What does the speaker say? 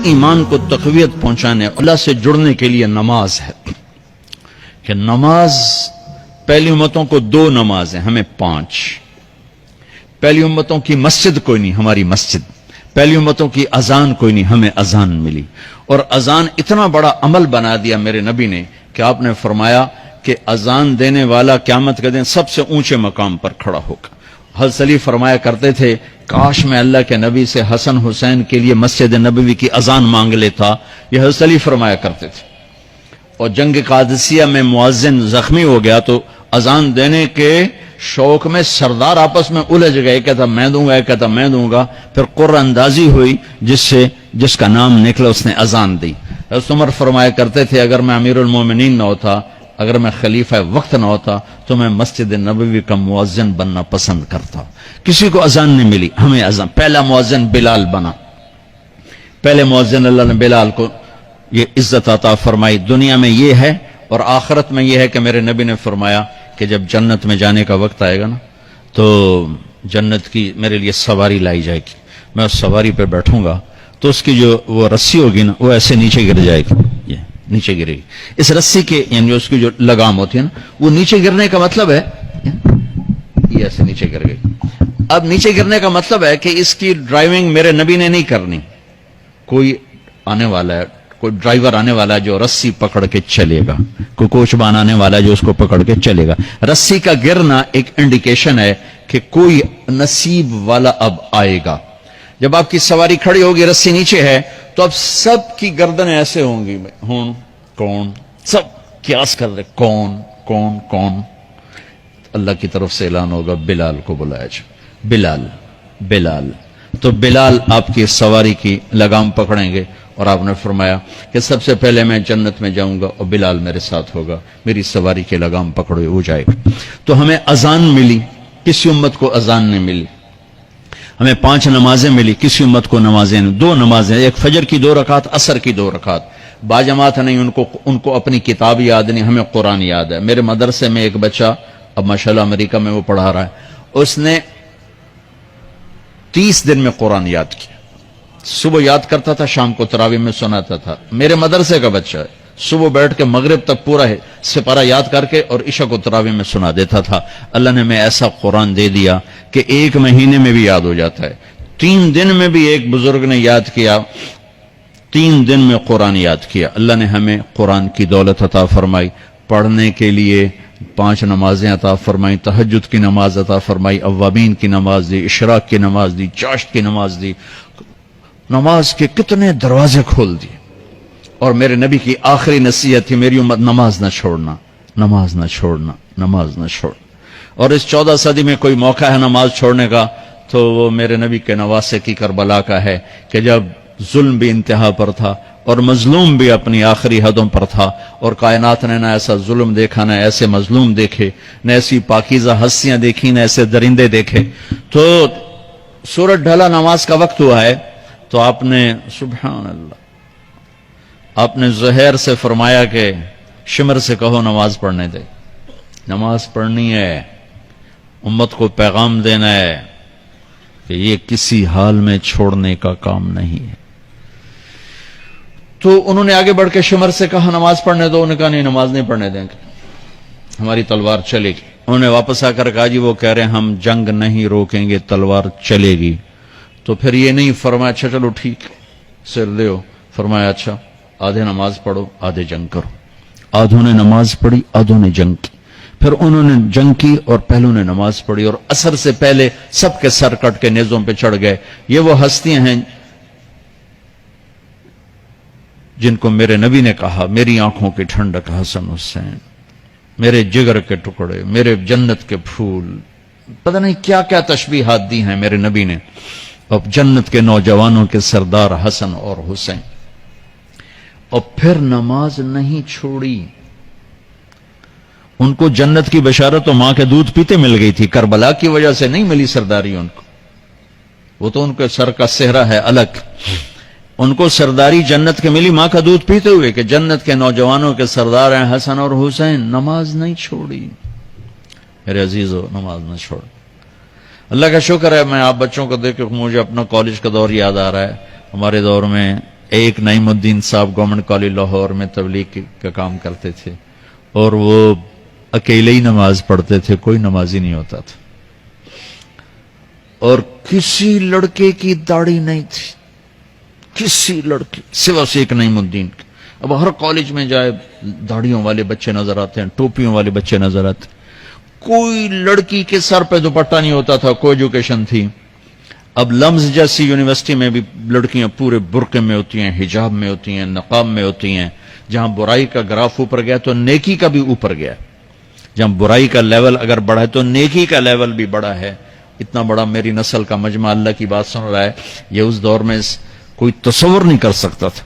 ایمان کو تقویت پہنچانے اللہ سے جڑنے کے لیے نماز ہے کہ نماز پہلی امتوں کو 2 نمازیں، ہمیں 5. پہلی امتوں کی مسجد کوئی نہیں، ہماری مسجد. پہلی امتوں کی اذان کوئی نہیں، ہمیں اذان ملی. اور اذان اتنا بڑا عمل بنا دیا میرے نبی نے کہ آپ نے فرمایا کہ اذان دینے والا قیامت کے دن سب سے اونچے مقام پر کھڑا ہوگا. حضرت علی فرمایا کرتے تھے کاش میں اللہ کے نبی سے حسن حسین کے لیے مسجد نبوی کی اذان مانگ لیتا. یہ حضرت علی فرمایا کرتے تھے. اور جنگ قادسیہ میں مؤذن زخمی ہو گیا تو اذان دینے کے شوق میں سردار آپس میں الجھ گئے، کہتا میں دوں گا، کہتا میں دوں گا. پھر قرہ اندازی ہوئی، جس کا نام نکلا اس نے اذان دی. حضرت عمر فرمایا کرتے تھے اگر میں امیر المومنین نہ ہوتا، اگر میں خلیفہ وقت نہ ہوتا تو میں مسجد نبوی کا مؤذن بننا پسند کرتا. کسی کو اذان نہیں ملی، ہمیں اذان. پہلا مؤذن بلال بنا. پہلے مؤذن اللہ نے بلال کو یہ عزت عطا فرمائی. دنیا میں یہ ہے اور آخرت میں یہ ہے کہ میرے نبی نے فرمایا کہ جب جنت میں جانے کا وقت آئے گا نا تو جنت کی میرے لیے سواری لائی جائے گی. میں اس سواری پہ بیٹھوں گا تو اس کی جو وہ رسی ہوگی نا وہ ایسے نیچے گر جائے گی، یہ نیچے گرے گی. اس رسی کے یعنی اس کی جو لگام ہوتی ہے نا وہ نیچے گرنے کا مطلب ہے یہ ایسے نیچے گر گئی. اب نیچے گرنے کا مطلب ہے کہ اس کی ڈرائیونگ میرے نبی نے نہیں کرنی. کوئی آنے والا ہے، کوئی ڈرائیور آنے والا ہے جو رسی پکڑ کے چلے گا، کوئی کوچبان آنے والا ہے جو اس کو پکڑ کے چلے گا. رسی کا گرنا ایک انڈیکیشن ہے کہ کوئی نصیب والا اب آئے گا. جب آپ کی سواری کھڑی ہوگی، رسی نیچے ہے تو اب سب کی گردنیں ایسے ہوں گی، کون سب قیاس کر رہے کون کون کون. اللہ کی طرف سے اعلان ہوگا بلال کو بلایا جائے. بلال تو بلال آپ کی سواری کی لگام پکڑیں گے اور آپ نے فرمایا کہ سب سے پہلے میں جنت میں جاؤں گا اور بلال میرے ساتھ ہوگا، میری سواری کی لگام پکڑے ہو جائے گا. تو ہمیں اذان ملی، کسی امت کو اذان نہیں ملی. ہمیں 5 نمازیں ملی، کسی امت کو نمازیں نہیں. 2 نمازیں، ایک فجر کی 2 رکعت، عصر کی 2 رکعت. باجماعت نہیں، ان کو اپنی کتاب یاد نہیں، ہمیں قرآن یاد ہے. میرے مدرسے میں ایک بچہ اب ماشاءاللہ امریکہ میں وہ پڑھا رہا ہے، اس نے 30 دن میں قرآن یاد کیا. صبح یاد کرتا تھا، شام کو تراویح میں سناتا تھا. میرے مدرسے کا بچہ ہے، صبح بیٹھ کے مغرب تک پورا سپارہ یاد کر کے اور عشاء کو تراویح میں سنا دیتا تھا. اللہ نے میں ایسا قرآن دے دیا کہ 1 مہینے میں بھی یاد ہو جاتا ہے. 3 دن میں بھی ایک بزرگ نے یاد کیا، 3 دن میں قرآن یاد کیا. اللہ نے ہمیں قرآن کی دولت عطا فرمائی. پڑھنے کے لیے 5 نمازیں عطا فرمائی، تہجد کی نماز عطا فرمائی، اوابین کی نماز دی، اشراق کی نماز دی، چاشت کی نماز دی. نماز کے کتنے دروازے کھول دیے. اور میرے نبی کی آخری نصیحت تھی میری امت نماز نہ چھوڑنا، نماز نہ چھوڑنا، نماز نہ چھوڑنا. اور اس 14 صدی میں کوئی موقع ہے نماز چھوڑنے کا تو وہ میرے نبی کے نواسے کی کربلا کا ہے کہ جب ظلم بھی انتہا پر تھا اور مظلوم بھی اپنی آخری حدوں پر تھا اور کائنات نے نہ ایسا ظلم دیکھا، نہ ایسے مظلوم دیکھے، نہ ایسی پاکیزہ ہستیاں دیکھی، نہ ایسے درندے دیکھے. تو سورج ڈھلا، نماز کا وقت ہوا ہے تو آپ نے سبحان اللہ، آپ نے زہیر سے فرمایا کہ شمر سے کہو نماز پڑھنے دے. نماز پڑھنی ہے، امت کو پیغام دینا ہے کہ یہ کسی حال میں چھوڑنے کا کام نہیں ہے. تو انہوں نے آگے بڑھ کے شمر سے کہا نماز پڑھنے دو. انہوں نے کہا نہیں، نماز نہیں پڑھنے دیں گے، ہماری تلوار چلے گی. انہوں نے واپس آ کر کہا جی وہ کہہ رہے ہیں ہم جنگ نہیں روکیں گے، تلوار چلے گی. تو پھر یہ نہیں فرمایا اچھا چلو ٹھیک سر دیو، فرمایا اچھا آدھے نماز پڑھو آدھے جنگ کرو. آدھوں نے نماز پڑھی، آدھوں نے جنگ کی. پھر انہوں نے جنگ کی اور پہلوں نے نماز پڑھی اور عصر سے پہلے سب کے سر کٹ کے نیزوں پہ چڑھ گئے. یہ وہ ہستیاں ہیں جن کو میرے نبی نے کہا میری آنکھوں کی ٹھنڈک حسن حسین، میرے جگر کے ٹکڑے، میرے جنت کے پھول. پتہ نہیں کیا کیا تشبیہات دی ہیں میرے نبی نے. اب جنت کے نوجوانوں کے سردار حسن اور حسین. اور پھر نماز نہیں چھوڑی. ان کو جنت کی بشارت تو ماں کے دودھ پیتے مل گئی تھی، کربلا کی وجہ سے نہیں ملی سرداری ان کو. وہ تو ان کے سر کا صحرا ہے الگ. ان کو سرداری جنت کے ملی ماں کا دودھ پیتے ہوئے کہ جنت کے نوجوانوں کے سردار ہیں حسن اور حسین. نماز نہیں چھوڑی. میرے عزیزو نماز نہ چھوڑ. اللہ کا شکر ہے میں آپ بچوں کو دیکھ کے مجھے اپنا کالج کا دور یاد آ رہا ہے. ہمارے دور میں ایک نعیم الدین صاحب گورنمنٹ کالج لاہور میں تبلیغ کا کام کرتے تھے اور وہ اکیلے ہی نماز پڑھتے تھے, کوئی نمازی نہیں ہوتا تھا, اور کسی لڑکے کی داڑھی نہیں تھی, کسی لڑکے سوا سے ایک نعیم الدین کی. اب ہر کالج میں جائے داڑھیوں والے بچے نظر آتے ہیں, ٹوپیوں والے بچے نظر آتے ہیں, کوئی لڑکی کے سر پہ دوپٹہ نہیں ہوتا تھا, کوئی ایجوکیشن تھی. اب لمز جیسی یونیورسٹی میں بھی لڑکیاں پورے برقعے میں ہوتی ہیں, حجاب میں ہوتی ہیں, نقاب میں ہوتی ہیں. جہاں برائی کا گراف اوپر گیا تو نیکی کا بھی اوپر گیا, جہاں برائی کا لیول اگر بڑھا ہے تو نیکی کا لیول بھی بڑا ہے. اتنا بڑا میری نسل کا مجمع اللہ کی بات سن رہا ہے, یہ اس دور میں کوئی تصور نہیں کر سکتا تھا.